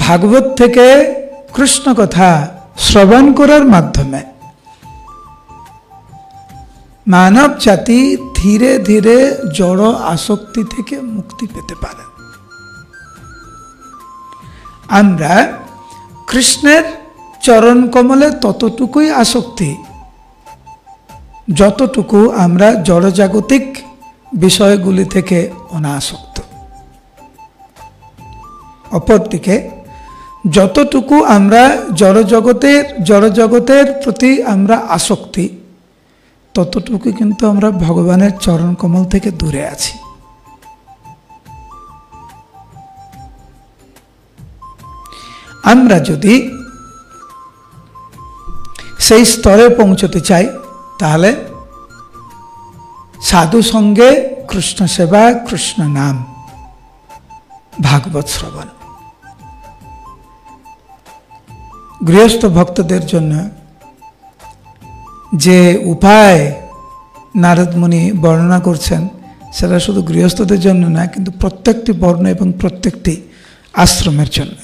ভাগবত থেকে কৃষ্ণ কথা শ্রবণ করার মাধ্যমে মানব জাতি ধীরে ধীরে জড় আসক্তি থেকে মুক্তি পেতে পারে। আমরা কৃষ্ণের চরণ কমলে ততটুকুই আসক্তি যতটুকু আমরা জড়জাগতিক বিষয়গুলি থেকে অনাসক্ত। অপরদিকে যতটুকু আমরা জড়জগতের প্রতি আমরা আসক্তি, ততটুকু কিন্তু আমরা ভগবানের চরণ কমল থেকে দূরে আছি। আমরা যদি সেই স্তরে পৌঁছতে চাই তাহলে সাধু সঙ্গে কৃষ্ণ সেবা, কৃষ্ণ নাম, ভাগবত শ্রবণ। গৃহস্থ ভক্তদের জন্য যে উপায় নারদ মুনি বর্ণনা করছেন সেটা শুধু গৃহস্থদের জন্য না, কিন্তু প্রত্যেকটি বর্ণ এবং প্রত্যেকটি আশ্রমের জন্য।